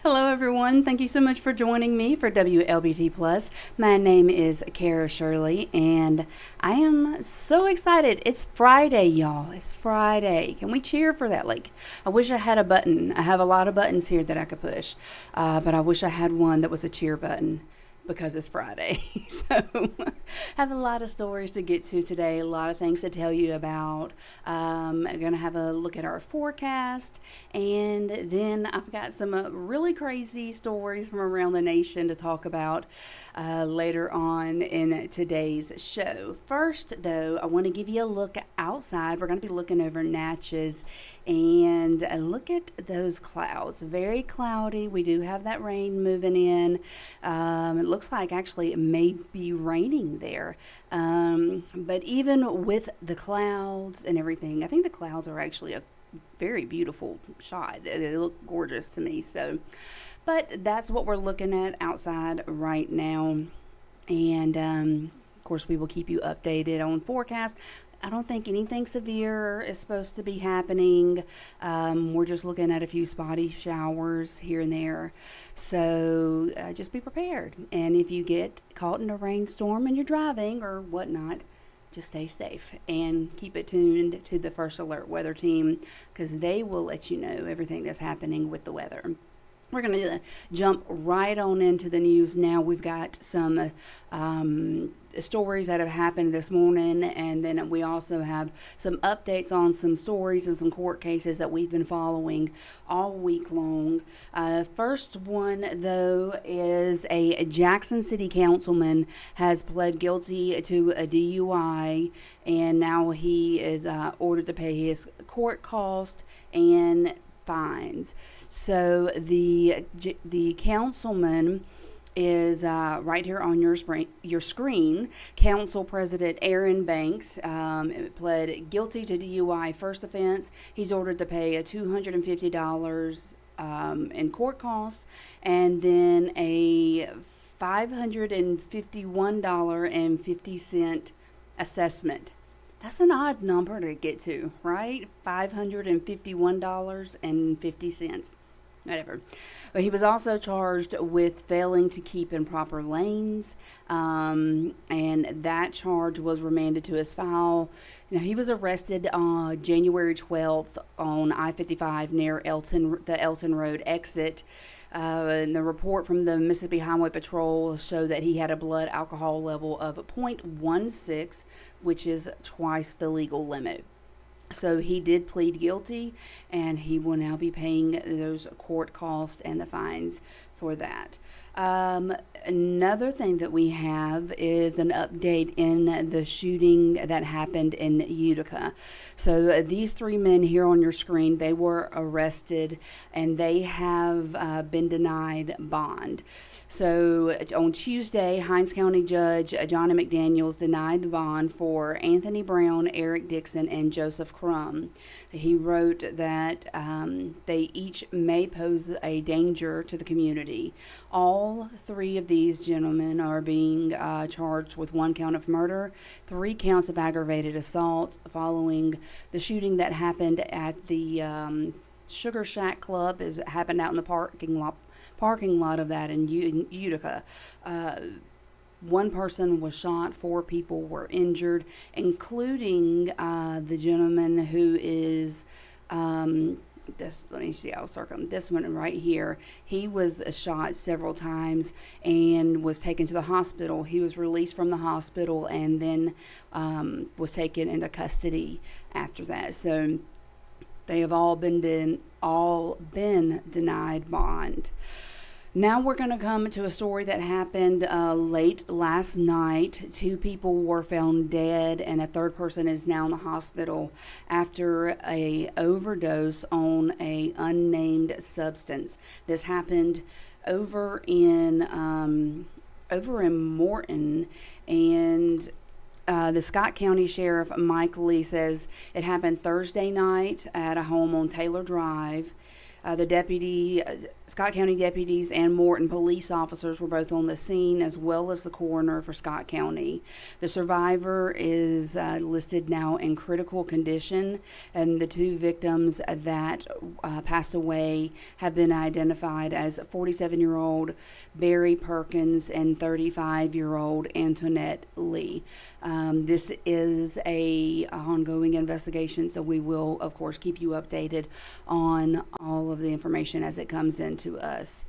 Hello, everyone. Thank you so much for joining me for WLBT Plus. My name is Kara Shirley, and I am so excited. It's Friday, y'all. It's Friday. Can we cheer for that? I wish I had a button. I have a lot of buttons here that I could push, but I wish I had one that was a cheer button because it's Friday. So, I have a lot of stories to get to today, a lot of things to tell you about. I'm going to have a look at our forecast, and then I've got some really crazy stories from around the nation to talk about later on in today's show. First, though, I want to give you a look outside. We're going to be looking over Natchez and look at those clouds. Very cloudy. We do have that rain moving in. It looks like actually it may be raining there. But even with the clouds and everything, I think the clouds are actually a very beautiful shot. They look gorgeous to me. But that's what we're looking at outside right now. And of course, we will keep you updated on forecast. I don't think anything severe is supposed to be happening. We're just looking at a few spotty showers here and there. So just be prepared. And if you get caught in a rainstorm and you're driving or whatnot, just stay safe and keep it tuned to the First Alert Weather Team because they will let you know everything that's happening with the weather. We're going to jump right on into the news now. We've got some stories that have happened this morning, and then we also have some updates on some stories and some court cases that we've been following all week long. First one, though, is a Jackson City councilman has pled guilty to a DUI, and now he is ordered to pay his court cost and fines. So the councilman is right here on your screen. Council President Aaron Banks pled guilty to DUI first offense. He's ordered to pay a $250 in court costs and then a $551.50 assessment. That's an odd number to get to, right? $551.50. Whatever. But he was also charged with failing to keep in proper lanes, and that charge was remanded to his file. Now, he was arrested on January 12th on I-55 near the Elton Road exit. And the report from the Mississippi Highway Patrol showed that he had a blood alcohol level of 0.16, which is twice the legal limit. So he did plead guilty, and he will now be paying those court costs and the fines for that. Another thing that we have is an update in the shooting that happened in Utica. So these three men here on your screen, they were arrested, and they have been denied bond. So on Tuesday, Hinds County Judge Johnny McDaniels denied bond for Anthony Brown, Eric Dixon, and Joseph Crum. He wrote that they each may pose a danger to the community. All three of these gentlemen are being charged with 1 count of murder, 3 counts of aggravated assault following the shooting that happened at the Sugar Shack Club. It happened out in the parking lot of that in Utica. One person was shot, 4 people were injured, including the gentleman who is let me see, I'll circle this one right here. He was shot several times and was taken to the hospital. He was released from the hospital and then was taken into custody after that. So they have all been denied bond. Now we're going to come to a story that happened late last night. 2 people were found dead, and a third person is now in the hospital after a overdose on a unnamed substance. This happened over in Morton, and the Scott County Sheriff Mike Lee says it happened Thursday night at a home on Taylor Drive. The deputy Scott County deputies and Morton police officers were both on the scene, as well as the coroner for Scott County. The survivor is listed now in critical condition, and the two victims that passed away have been identified as 47-year-old Barry Perkins and 35-year-old Antoinette Lee. This is a ongoing investigation, so we will, of course, keep you updated on all of the information as it comes into us.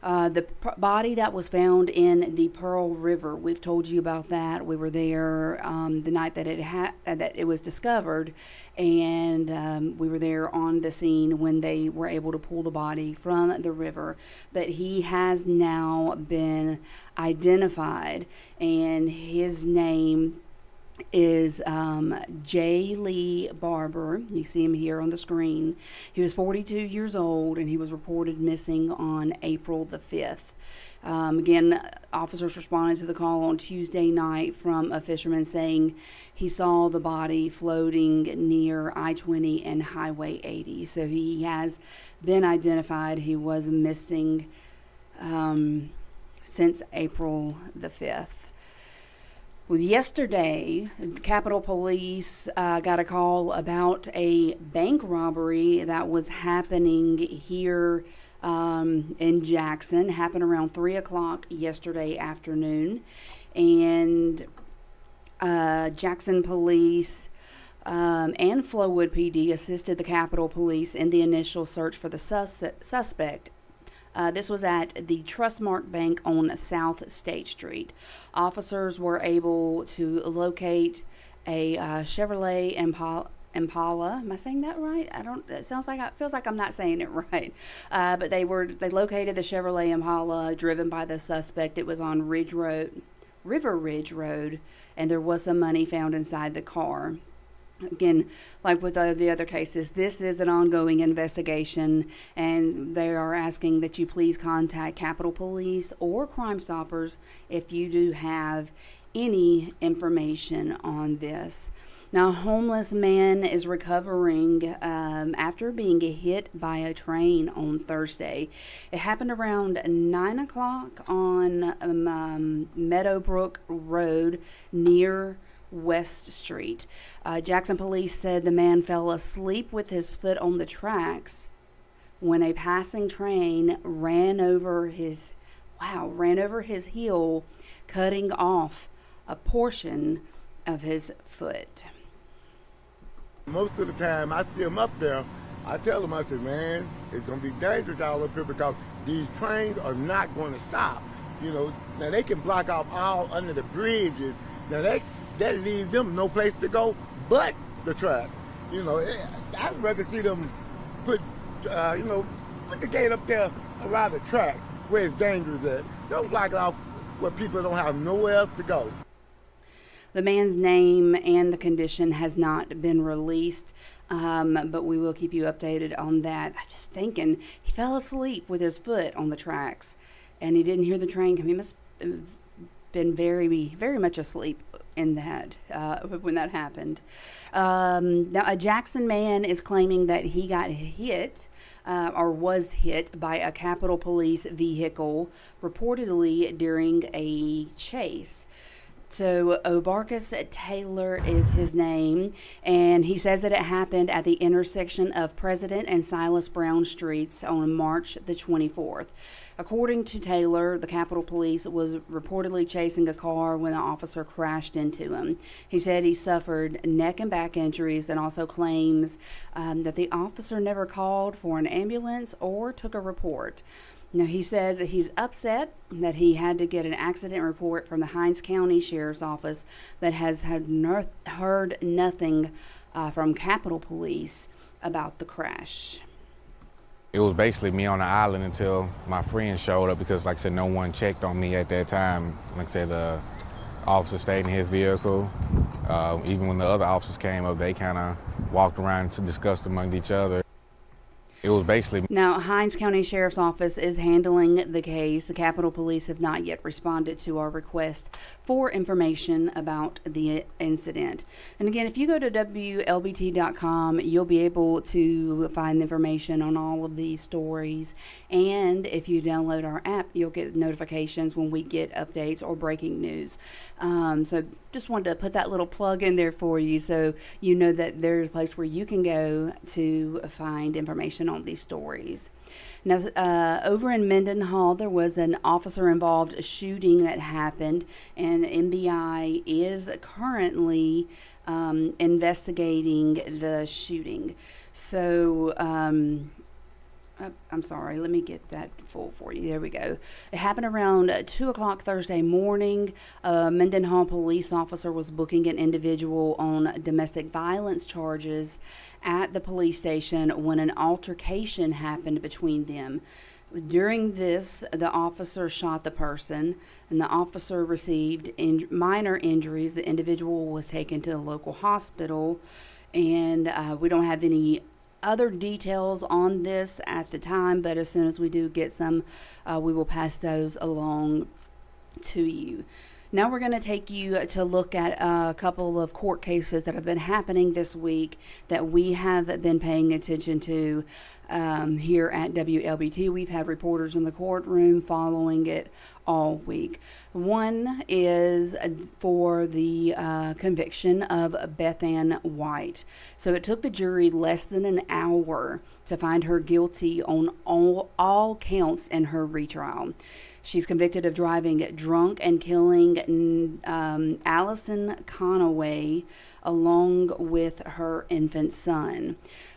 The body that was found in the Pearl River, we've told you about that. We were there the night that it was discovered, and we were there on the scene when they were able to pull the body from the river. But he has now been identified, and his name is J. Lee Barber. You see him here on the screen. He was 42 years old, and he was reported missing on April the 5th. Again, officers responded to the call on Tuesday night from a fisherman saying he saw the body floating near I-20 and Highway 80. So he has been identified. He was missing since April the 5th. Well, yesterday, Capitol Police got a call about a bank robbery that was happening here in Jackson. Happened around 3 o'clock yesterday afternoon. And Jackson Police and Flowood PD assisted the Capitol Police in the initial search for the suspect. This was at the Trustmark Bank on South State Street. Officers were able to locate a Chevrolet Impala. Am I saying that right? It feels like I'm not saying it right. But they located the Chevrolet Impala driven by the suspect. It was on River Ridge Road, and there was some money found inside the car. Again, like with the other cases, this is an ongoing investigation, and they are asking that you please contact Capitol Police or Crime Stoppers if you do have any information on this. Now, a homeless man is recovering after being hit by a train on Thursday. It happened around 9 o'clock on Meadowbrook Road near West Street. Jackson Police said the man fell asleep with his foot on the tracks when a passing train ran over his heel, cutting off a portion of his foot. Most of the time I see them up there, I tell them, I say, man, it's going to be dangerous all up here because these trains are not going to stop. Now they can block off all under the bridges. Now that leaves them no place to go but the track. I'd rather see them put the gate up there around the track where it's dangerous at. Don't block it off where people don't have nowhere else to go. The man's name and the condition has not been released, but we will keep you updated on that. I'm just thinking, he fell asleep with his foot on the tracks, and he didn't hear the train come. He must have been very, very much asleep in that when that happened. Now, a Jackson man is claiming that he got hit or was hit by a Capitol Police vehicle, reportedly during a chase. So Obarkus Taylor is his name, and he says that it happened at the intersection of President and Silas Brown Streets on March the 24th. According to Taylor, the Capitol Police was reportedly chasing a car when the officer crashed into him. He said he suffered neck and back injuries and also claims that the officer never called for an ambulance or took a report. Now, he says that he's upset that he had to get an accident report from the Hinds County Sheriff's Office, but has heard nothing from Capitol Police about the crash. It was basically me on the island until my friend showed up because, like I said, no one checked on me at that time. Like I said, the officer stayed in his vehicle. Even when the other officers came up, they kind of walked around to discuss among each other. It was basically Now, Hinds County Sheriff's Office is handling the case. The Capitol Police have not yet responded to our request for information about the incident. And again, if you go to WLBT.com, you'll be able to find information on all of these stories. And if you download our app, you'll get notifications when we get updates or breaking news. So just wanted to put that little plug in there for you so you know that there's a place where you can go to find information on these stories. Now, over in Mendenhall, there was an officer-involved shooting that happened, and NBI is currently investigating the shooting. So, I'm sorry, let me get that full for you. There we go. It happened around 2 o'clock Thursday morning. A Mendenhall police officer was booking an individual on domestic violence charges at the police station when an altercation happened between them. During this, the officer shot the person, and the officer received minor injuries. The individual was taken to the local hospital, and we don't have any other details on this at the time, but as soon as we do get some, we will pass those along to you. Now we're going to take you to look at a couple of court cases that have been happening this week that we have been paying attention to here at WLBT. We've had reporters in the courtroom following it all week. One is for the conviction of Beth Ann White. So it took the jury less than an hour to find her guilty on all counts in her retrial. She's convicted of driving drunk and killing Allison Conaway along with her infant son.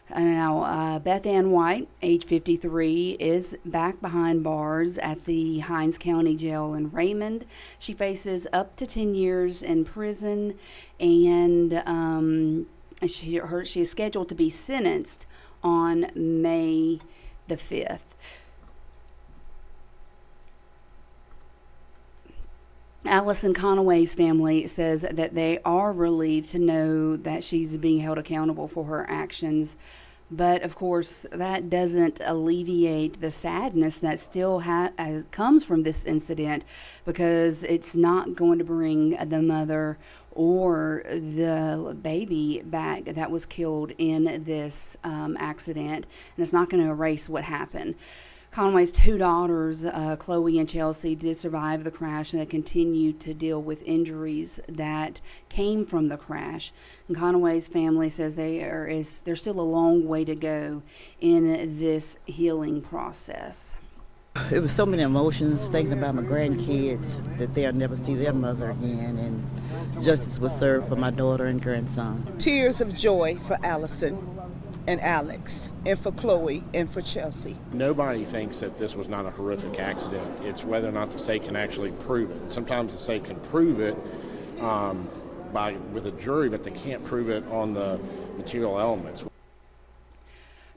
Now, Beth Ann White, age 53, is back behind bars at the Hinds County Jail in Raymond. She faces up to 10 years in prison, and she is scheduled to be sentenced on May the 5th. Allison Conaway's family says that they are relieved to know that she's being held accountable for her actions. But, of course, that doesn't alleviate the sadness that still comes from this incident, because it's not going to bring the mother or the baby back that was killed in this accident, and it's not going to erase what happened. Conway's two daughters, Chloe and Chelsea, did survive the crash, and they continue to deal with injuries that came from the crash. And Conway's family says there's still a long way to go in this healing process. It was so many emotions, thinking about my grandkids, that they'll never see their mother again, and justice was served for my daughter and grandson. Tears of joy for Allison and Alex, and for Chloe, and for Chelsea. Nobody thinks that this was not a horrific accident. It's whether or not the state can actually prove it. Sometimes the state can prove it with a jury, but they can't prove it on the material elements.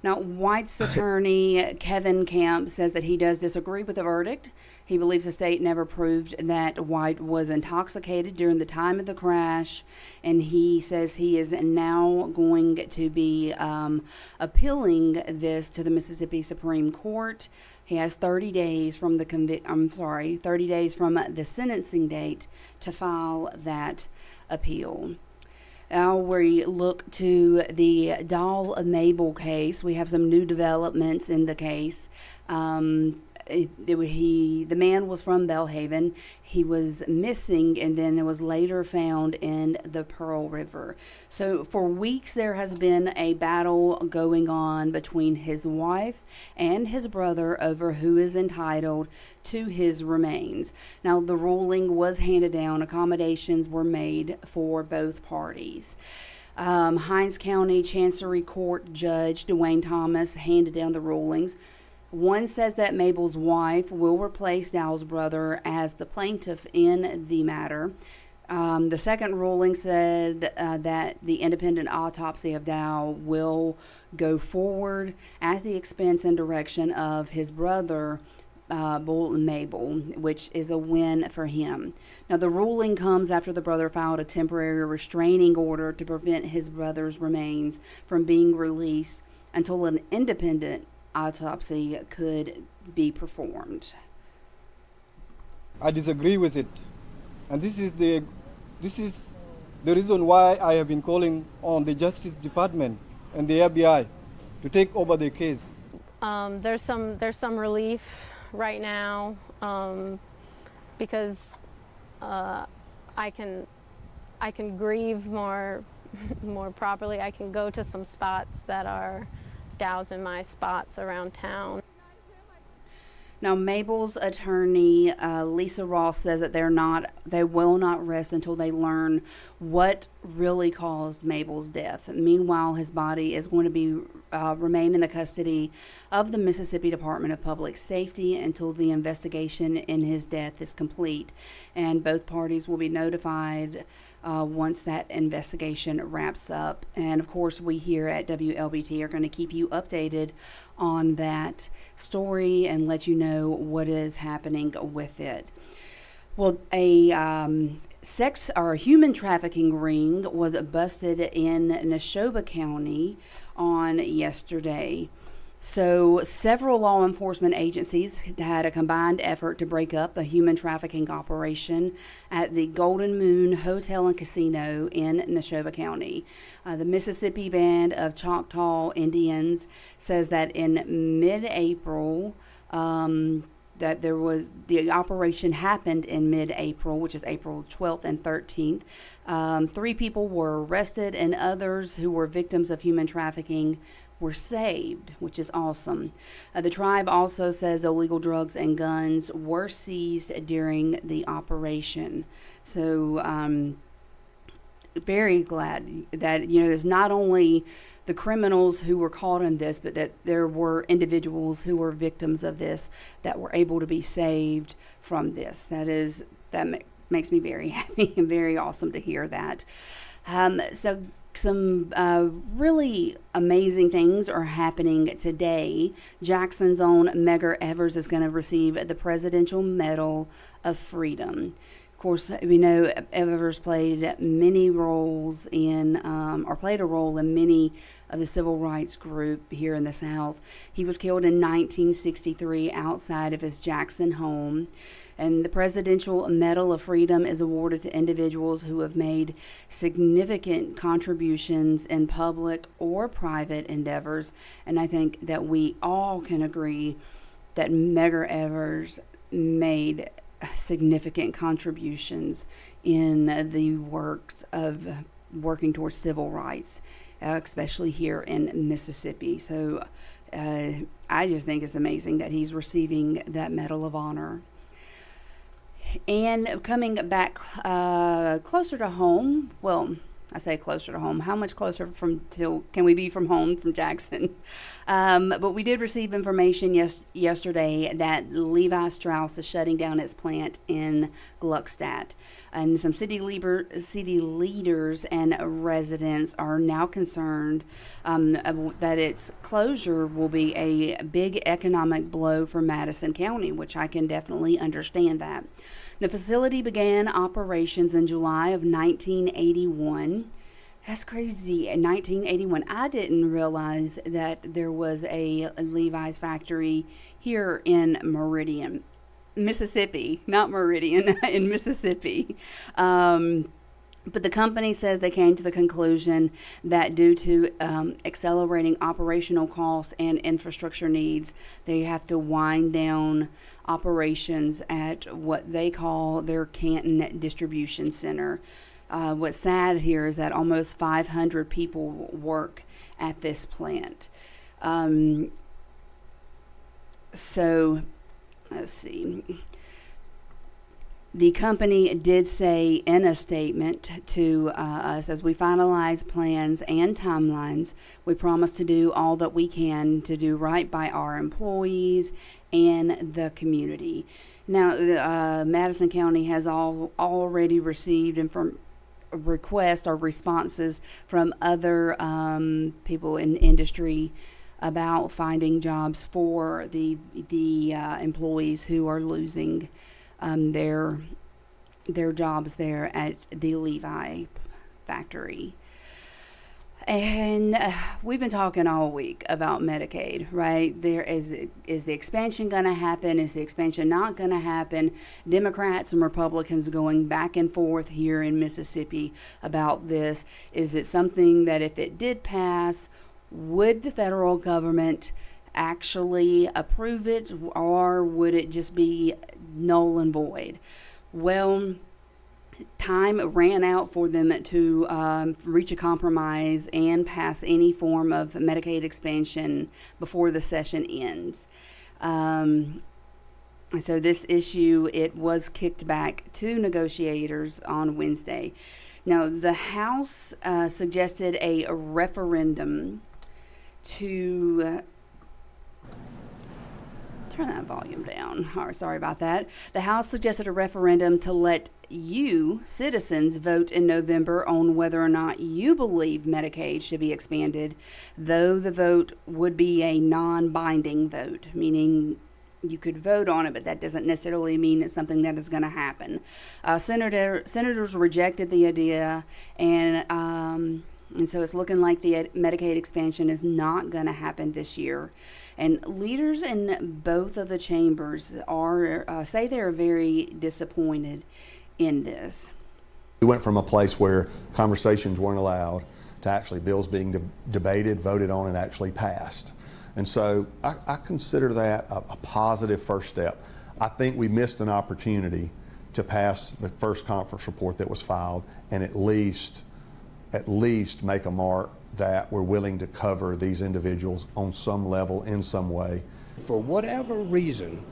Now, White's attorney, Kevin Camp, says that he does disagree with the verdict. He believes the state never proved that White was intoxicated during the time of the crash, and he says he is now going to be appealing this to the Mississippi Supreme Court. He has 30 days from the 30 days from the sentencing date to file that appeal. Now we look to the Doll Mabel case. We have some new developments in the case. The man was from Belhaven. He was missing, and then it was later found in the Pearl River. So for weeks there has been a battle going on between his wife and his brother over who is entitled to his remains. Now the ruling was handed down. Accommodations were made for both parties. Hinds County Chancery Court Judge Dwayne Thomas handed down the rulings. One says that Mabel's wife will replace Dow's brother as the plaintiff in the matter. The second ruling said that the independent autopsy of Dow will go forward at the expense and direction of his brother, Bull Mabel, which is a win for him. Now, the ruling comes after the brother filed a temporary restraining order to prevent his brother's remains from being released until an independent autopsy could be performed. I disagree with it, and this is the reason why I have been calling on the Justice Department and the FBI to take over the case. There's some relief right now because I can grieve more properly. I can go to some spots that are dowsing my spots around town. Now, Mabel's attorney, Lisa Ross, says that they will not rest until they learn what really caused Mabel's death. Meanwhile, his body is going to be remain in the custody of the Mississippi Department of Public Safety until the investigation in his death is complete, and both parties will be notified once that investigation wraps up. And of course, we here at WLBT are going to keep you updated on that story and let you know what is happening with it. Well, a sex or human trafficking ring was busted in Neshoba County on yesterday. So several law enforcement agencies had a combined effort to break up a human trafficking operation at the Golden Moon Hotel and Casino in Neshoba County. The Mississippi Band of Choctaw Indians says that in mid-April, that the operation happened in mid-April, which is April 12th and 13th. 3 people were arrested, and others who were victims of human trafficking were saved, which is awesome. The tribe also says illegal drugs and guns were seized during the operation. So very glad that, there's not only the criminals who were caught in this, but that there were individuals who were victims of this that were able to be saved from this. That makes me very happy and very awesome to hear that. So some really amazing things are happening today. Jackson's own Medgar Evers is going to receive the Presidential Medal of Freedom. Of course, we know Evers played many roles played a role in many of the civil rights group here in the South. He was killed in 1963 outside of his Jackson home. And the Presidential Medal of Freedom is awarded to individuals who have made significant contributions in public or private endeavors. And I think that we all can agree that Medgar Evers made significant contributions in the works of working towards civil rights, especially here in Mississippi. So I just think it's amazing that he's receiving that Medal of Honor. And coming back closer to home, well, I say closer to home. How much closer can we be from home from Jackson? But we did receive information yesterday that Levi Strauss is shutting down its plant in Gluckstadt. And some city leaders and residents are now concerned that its closure will be a big economic blow for Madison County, which I can definitely understand that. The facility began operations in July of 1981. That's crazy. In 1981, I didn't realize that there was a Levi's factory here in Meridian, Mississippi, not Meridian, in Mississippi. But the company says they came to the conclusion that due to accelerating operational costs and infrastructure needs, they have to wind down operations at what they call their Canton Distribution Center. What's sad here is that almost 500 people work at this plant. So, let's see. The company did say in a statement to us, as we finalize plans and timelines, we promise to do all that we can to do right by our employees and the community. Now, Madison County has already received requests or responses from other people in industry about finding jobs for the employees who are losing their jobs there at the Levi factory. And we've been talking all week about Medicaid, right? There is the expansion going to happen? Is the expansion not going to happen? Democrats and Republicans going back and forth here in Mississippi about this. Is it something that if it did pass, would the federal government actually approve it, or would it just be null and void? Well, time ran out for them to reach a compromise and pass any form of Medicaid expansion before the session ends. So this issue, it was kicked back to negotiators on Wednesday. Now, the House suggested a referendum to turn that volume down. Sorry about that. The House suggested a referendum to let you, citizens, vote in November on whether or not you believe Medicaid should be expanded, though the vote would be a non-binding vote, meaning you could vote on it, but that doesn't necessarily mean it's something that is going to happen. Senators rejected the idea, and so it's looking like the Medicaid expansion is not going to happen this year. And leaders in both of the chambers say they're very disappointed in this. We went from a place where conversations weren't allowed to actually bills being debated, voted on, and actually passed. And so I consider that a positive first step. I think we missed an opportunity to pass the first conference report that was filed and at least make a mark that we're willing to cover these individuals on some level, in some way. For whatever reason,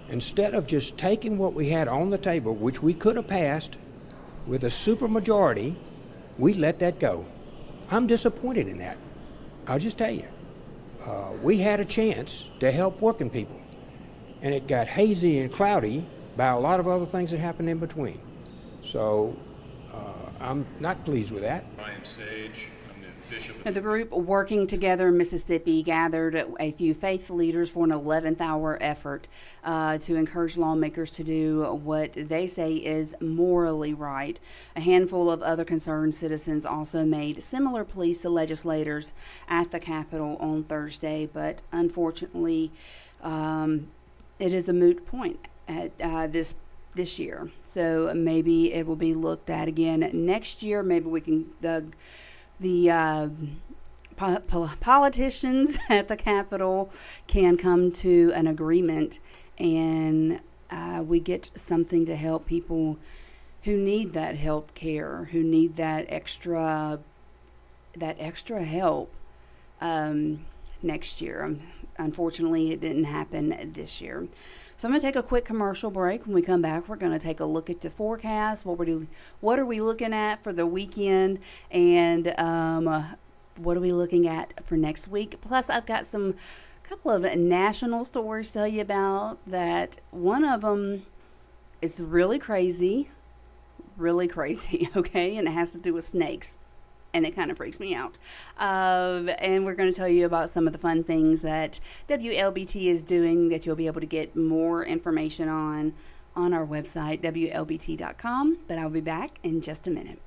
instead of just taking what we had on the table, which we could have passed with a supermajority, we let that go. I'm disappointed in that. I'll just tell you. We had a chance to help working people, and it got hazy and cloudy by a lot of other things that happened in between. So I'm not pleased with that. Ryan Sage. Now, the group Working Together in Mississippi gathered a few faith leaders for an 11th hour effort to encourage lawmakers to do what they say is morally right. A handful of other concerned citizens also made similar pleas to legislators at the Capitol on Thursday, but unfortunately, it is a moot point at this year. So maybe it will be looked at again next year. Maybe we can the politicians at the Capitol can come to an agreement, and we get something to help people who need that health care, who need that extra help next year. Unfortunately, it didn't happen this year. So I'm going to take a quick commercial break. When we come back, we're going to take a look at the forecast. What are we looking at for the weekend, and what are we looking at for next week? Plus, I've got a couple of national stories to tell you about. That one of them is really crazy, okay, and it has to do with snakes. And it kind of freaks me out. And we're going to tell you about some of the fun things that WLBT is doing that you'll be able to get more information on our website, WLBT.com. But I'll be back in just a minute.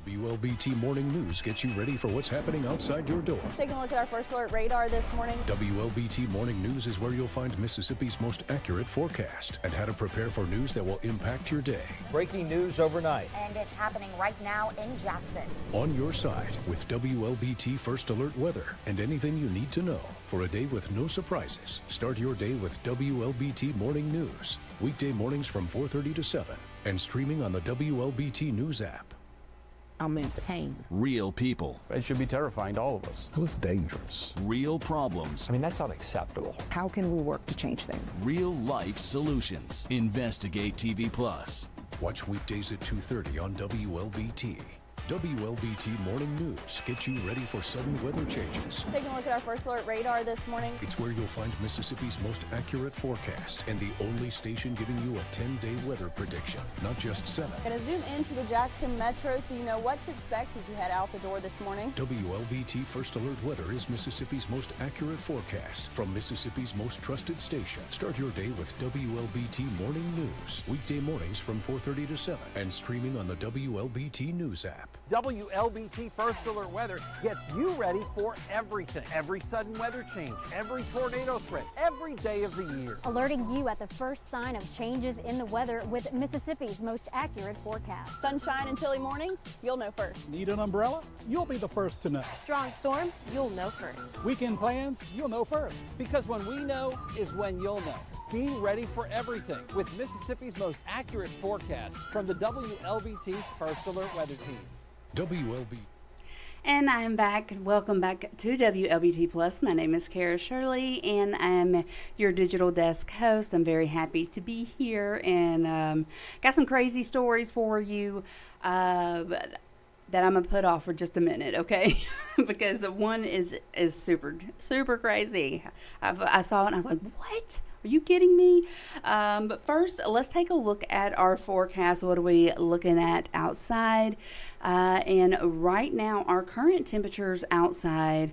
WLBT Morning News gets you ready for what's happening outside your door. Taking a look at our first alert radar this morning. WLBT Morning News is where you'll find Mississippi's most accurate forecast and how to prepare for news that will impact your day. Breaking news overnight. And it's happening right now in Jackson. On your side with WLBT First Alert weather and anything you need to know for a day with no surprises. Start your day with WLBT Morning News. Weekday mornings from 4:30 to 7 and streaming on the WLBT News app. I'm in pain. Real people. It should be terrifying to all of us. Well, it's dangerous. Real problems. I mean, that's unacceptable. How can we work to change things? Real life solutions. Investigate TV Plus. Watch weekdays at 2:30 on WLBT. WLBT Morning News gets you ready for sudden weather changes. Taking a look at our first alert radar this morning. It's where you'll find Mississippi's most accurate forecast and the only station giving you a 10-day weather prediction, not just 7. Going to zoom into the Jackson Metro so you know what to expect as you head out the door this morning. WLBT First Alert Weather is Mississippi's most accurate forecast from Mississippi's most trusted station. Start your day with WLBT Morning News. Weekday mornings from 4:30 to 7 and streaming on the WLBT News app. WLBT First Alert Weather gets you ready for everything. Every sudden weather change, every tornado threat, every day of the year. Alerting you at the first sign of changes in the weather with Mississippi's most accurate forecast. Sunshine and chilly mornings, you'll know first. Need an umbrella? You'll be the first to know. Strong storms, you'll know first. Weekend plans? You'll know first. Because when we know is when you'll know. Be ready for everything with Mississippi's most accurate forecast from the WLBT First Alert Weather Team. WLB. And I am back. Welcome back to WLBT Plus. My name is Kara Shirley, and I'm your digital desk host. I'm very happy to be here, and got some crazy stories for you that I'm gonna put off for just a minute, okay? Because one is super crazy. I saw it and I was like, what? Are you kidding me? But first, let's take a look at our forecast. What are we looking at outside? And right now, our current temperatures outside,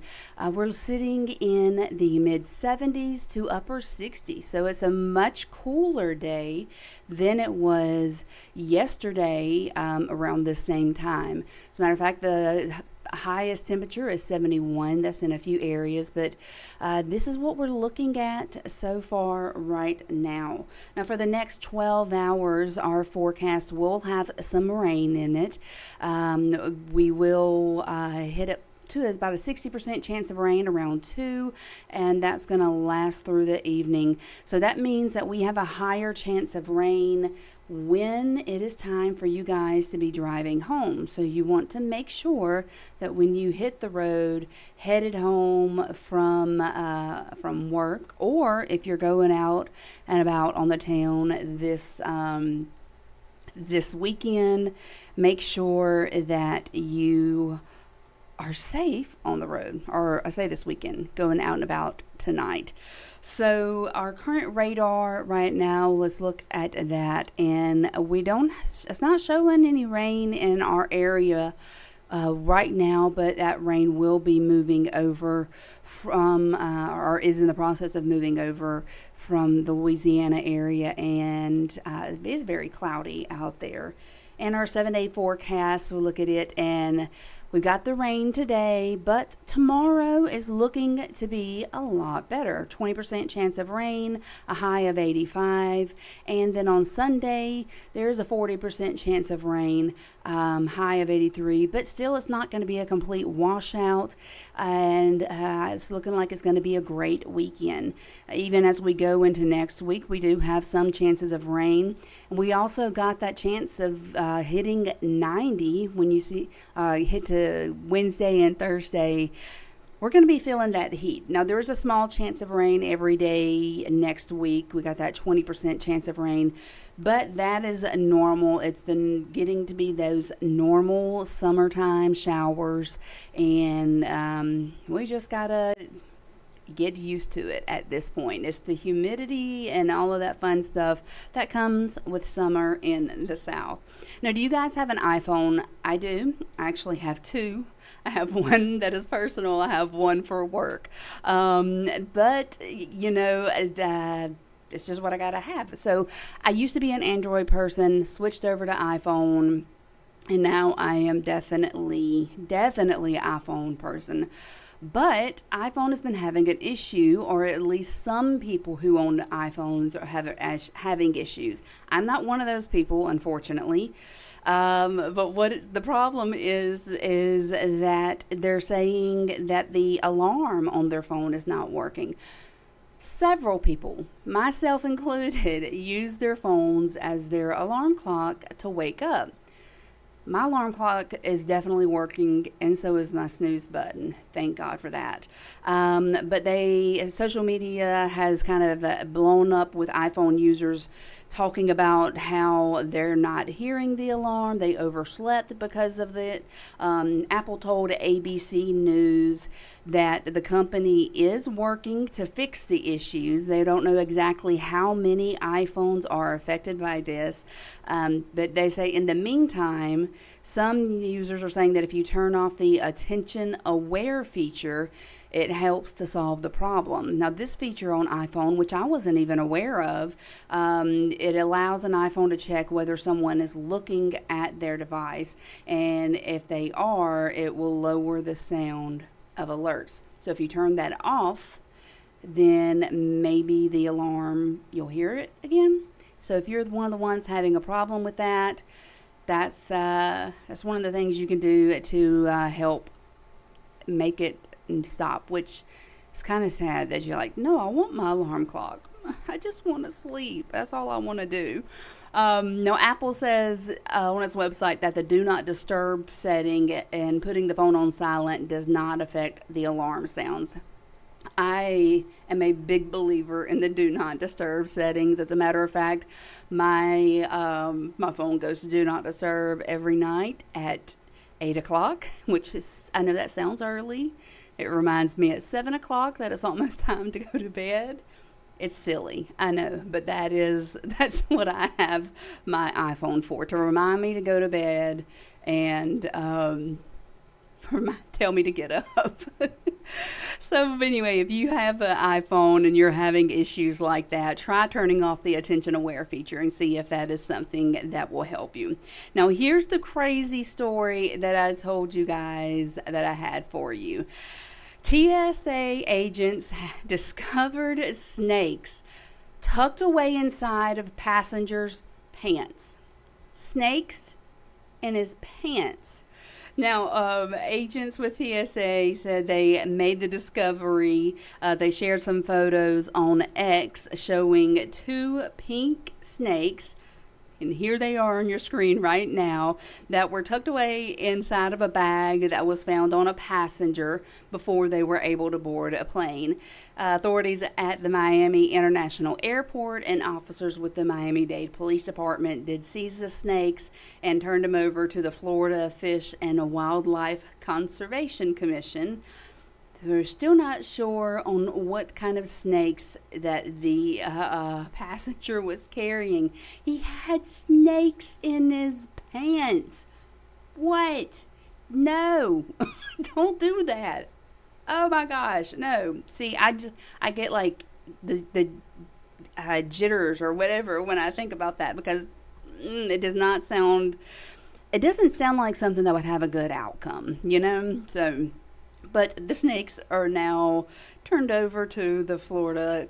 we're sitting in the mid 70s to upper 60s. So it's a much cooler day than it was yesterday around the same time. As a matter of fact, the highest temperature is 71. That's in a few areas, but this is what we're looking at so far right now. Now for the next 12 hours, our forecast will have some rain in it. We will hit it to about a 60% chance of rain around 2, and that's going to last through the evening. So that means that we have a higher chance of rain when it is time for you guys to be driving home. So you want to make sure that when you hit the road, headed home from work, or if you're going out and about on the town this weekend, make sure that you are safe on the road, or I say this weekend, going out and about tonight. So our current radar right now, let's look at that, and it's not showing any rain in our area right now, but that rain will be moving over from, or is in the process of moving over from the Louisiana area, and it is very cloudy out there. And our 7-day forecast, we'll look at it, and we've got the rain today, but tomorrow is looking to be a lot better. 20% chance of rain, a high of 85. And then on Sunday, there's a 40% chance of rain, high of 83. But still, it's not going to be a complete washout. And it's looking like it's going to be a great weekend. Even as we go into next week, we do have some chances of rain. And we also got that chance of hitting 90 when you see hit to Wednesday and Thursday. We're going to be feeling that heat. Now, there is a small chance of rain every day next week. We got that 20% chance of rain, but that is normal. It's getting to be those normal summertime showers, and we just got to get used to it at this point. It's the humidity and all of that fun stuff that comes with summer in the South. Now, do you guys have an iPhone? I do. I actually have two. I have one that is personal. I have one for work. But, you know, it's just what I gotta have. So I used to be an Android person, switched over to iPhone, and now I am definitely an iPhone person. But iPhone has been having an issue, or at least some people who own iPhones are having issues. I'm not one of those people, unfortunately. But the problem is that they're saying that the alarm on their phone is not working. Several people, myself included, use their phones as their alarm clock to wake up. My alarm clock is definitely working, and so is my snooze button. Thank God for that. But social media has kind of blown up with iPhone users talking about how they're not hearing the alarm. They overslept because of it. Apple told ABC News that the company is working to fix the issues. They don't know exactly how many iPhones are affected by this, but they say in the meantime, some users are saying that if you turn off the attention aware feature, it helps to solve the problem. Now, this feature on iPhone, which I wasn't even aware of, it allows an iPhone to check whether someone is looking at their device, and if they are, it will lower the sound of alerts. So if you turn that off, then maybe the alarm, you'll hear it again. So if you're one of the ones having a problem with that, that's one of the things you can do to help make it stop, which is kind of sad that you're like, no, I want my alarm clock. I just want to sleep. That's all I want to do. No, Apple says on its website that the do not disturb setting and putting the phone on silent does not affect the alarm sounds. I am a big believer in the do not disturb settings. As a matter of fact, my phone goes to do not disturb every night at 8 o'clock, which is, I know that sounds early. It reminds me at 7 o'clock that it's almost time to go to bed. It's silly, I know, but that's what I have my iPhone for, to remind me to go to bed and tell me to get up. So anyway, if you have an iPhone and you're having issues like that, try turning off the attention aware feature and see if that is something that will help you. Now, here's the crazy story that I told you guys that I had for you. TSA agents discovered snakes tucked away inside of passengers' pants. Snakes in his pants. Now, agents with TSA said they made the discovery. They shared some photos on X showing 2 pink snakes, and here they are on your screen right now, that were tucked away inside of a bag that was found on a passenger before they were able to board a plane. Authorities at the Miami International Airport and officers with the Miami-Dade Police Department did seize the snakes and turned them over to the Florida Fish and Wildlife Conservation Commission. They're still not sure on what kind of snakes that the passenger was carrying. He had snakes in his pants. What? No, don't do that. Oh my gosh, no. See, I get like the jitters or whatever when I think about that, because it doesn't sound like something that would have a good outcome, you know? So, but the snakes are now turned over to the Florida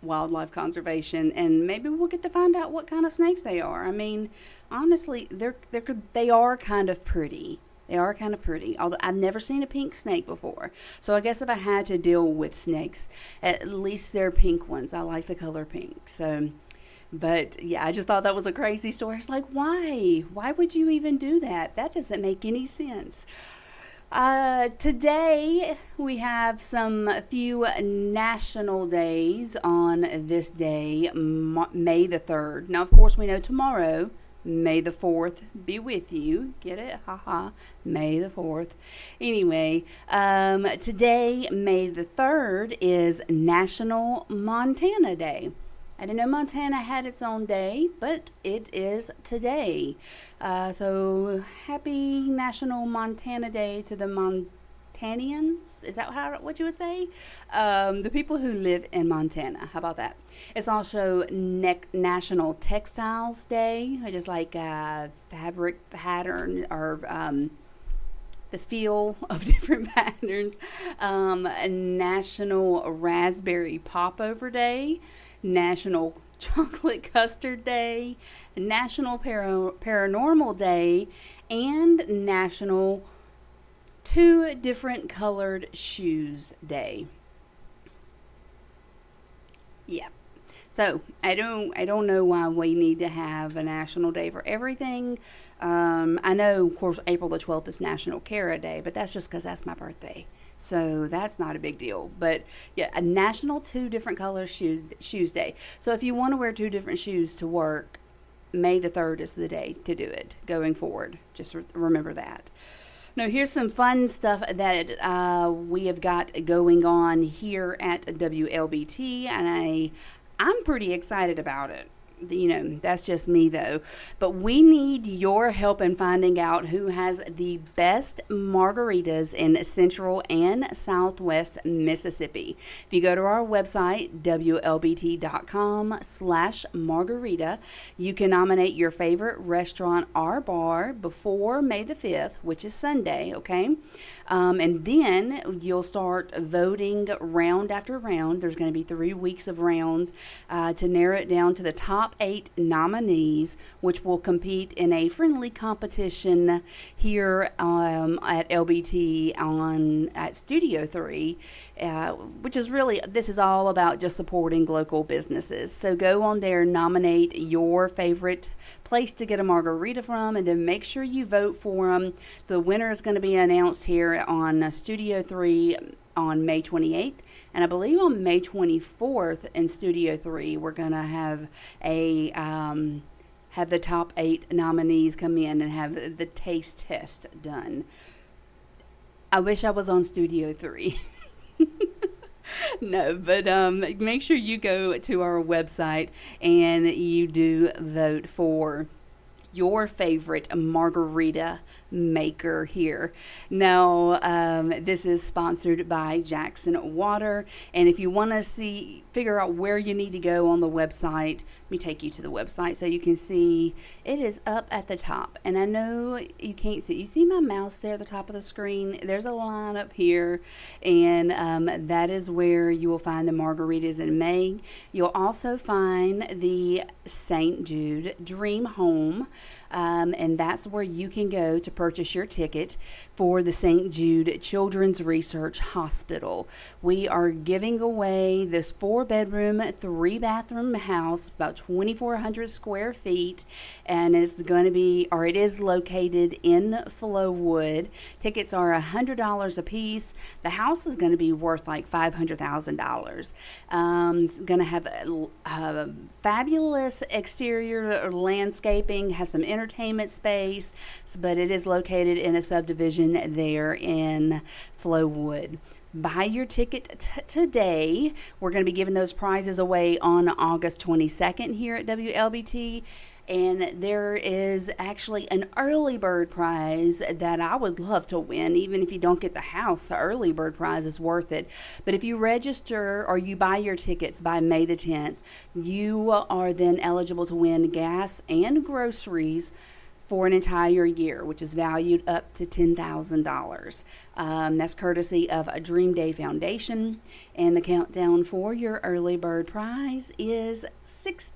Wildlife Conservation, and maybe we'll get to find out what kind of snakes they are. I mean, honestly, they are kind of pretty. They are kind of pretty, although I've never seen a pink snake before. So I guess if I had to deal with snakes, at least they're pink ones. I like the color pink. So, but yeah, I just thought that was a crazy story. It's like, why? Why would you even do that? That doesn't make any sense. Today we have a few national days on this day, May the 3rd. Now, of course, we know tomorrow, May the 4th, be with you. Get it? Haha. May the 4th. Anyway, today, May the 3rd, is National Montana Day. I didn't know Montana had its own day, but it is today. So happy National Montana Day to the Montanians. Is that what you would say? The people who live in Montana. How about that? It's also National Textiles Day, which is like fabric pattern or the feel of different patterns. National Raspberry Popover Day. National Chocolate Custard Day, National Paranormal Day, and National 2 Different Colored Shoes Day. Yeah. So I don't know why we need to have a national day for everything. I know, of course, April the 12th is National Cara Day, but that's just because that's my birthday. So that's not a big deal. But yeah, a National 2 Different Color Shoes Day. So if you want to wear 2 different shoes to work, May the 3rd is the day to do it going forward. Just remember that. Now, here's some fun stuff that we have got going on here at WLBT, and I'm pretty excited about it. That's just me though. But we need your help in finding out who has the best margaritas in Central and Southwest Mississippi. If you go to our website, WLBT.com/margarita, you can nominate your favorite restaurant or bar before May the 5th, which is Sunday, okay? And then you'll start voting round after round. There's going to be 3 weeks of rounds to narrow it down to the top 8 nominees, which will compete in a friendly competition here at LBT at Studio 3, which is really, this is all about just supporting local businesses. So go on there, nominate your favorite place to get a margarita from, and then make sure you vote for them. The winner is going to be announced here on Studio 3 on May 28th, and I believe on May 24th in Studio 3 we're going to have have the top 8 nominees come in and have the taste test done. I wish I was on Studio 3. No, but make sure you go to our website and you do vote for your favorite margarita maker here. Now, this is sponsored by Jackson Water, and if you want to figure out where you need to go on the website, let me take you to the website so you can see it is up at the top. And I know you can't see, you see my mouse there at the top of the screen? There's a line up here, and that is where you will find the margaritas in May. You'll also find the St. Jude Dream Home, and that's where you can go to purchase your ticket for the St. Jude Children's Research Hospital. We are giving away this 4-bedroom, 3-bathroom house, about 2,400 square feet, and it's going to be, or it is located in Flowood. Tickets are $100 a piece. The house is going to be worth like $500,000. It's going to have a fabulous exterior landscaping, has some entertainment space, but it is located in a subdivision there in Flowood. Buy your ticket today. We're going to be giving those prizes away on August 22nd here at WLBT. And there is actually an early bird prize that I would love to win. Even if you don't get the house, the early bird prize is worth it. But if you register or you buy your tickets by May the 10th, you are then eligible to win gas and groceries for an entire year, which is valued up to $10,000. That's courtesy of a Dream Day Foundation. And the countdown for your early bird prize is 6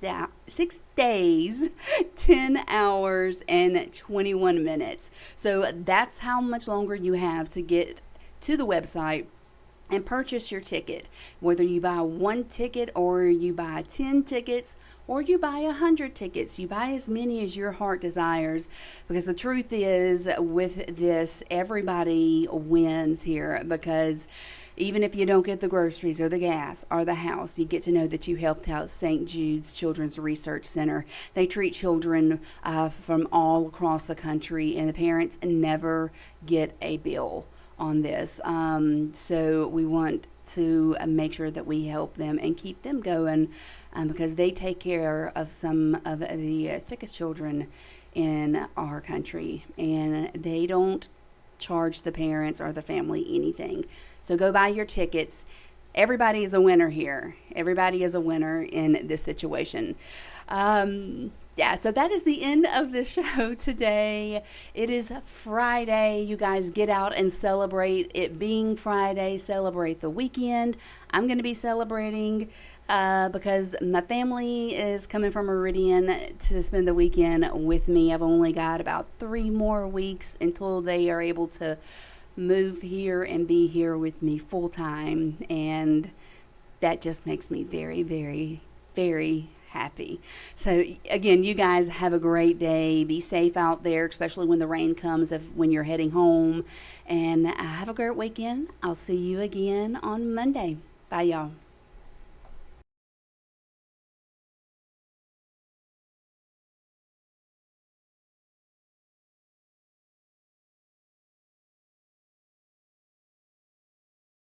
days, 10 hours, and 21 minutes. So that's how much longer you have to get to the website and purchase your ticket. Whether you buy 1 ticket or you buy 10 tickets or you buy 100 tickets, you buy as many as your heart desires, because the truth is with this, everybody wins here, because even if you don't get the groceries or the gas or the house, you get to know that you helped out St. Jude's Children's Research Center. They treat children from all across the country, and the parents never get a bill on this. So we want to make sure that we help them and keep them going, because they take care of some of the sickest children in our country, and they don't charge the parents or the family anything. So go buy your tickets. Everybody is a winner here. Everybody is a winner in this situation. Yeah, so that is the end of the show today. It is Friday. You guys get out and celebrate it being Friday. Celebrate the weekend. I'm going to be celebrating because my family is coming from Meridian to spend the weekend with me. I've only got about 3 more weeks until they are able to move here and be here with me full time. And that just makes me very, very, very happy. So again, you guys have a great day. Be safe out there, especially when the rain comes when you're heading home. And have a great weekend. I'll see you again on Monday. Bye, y'all.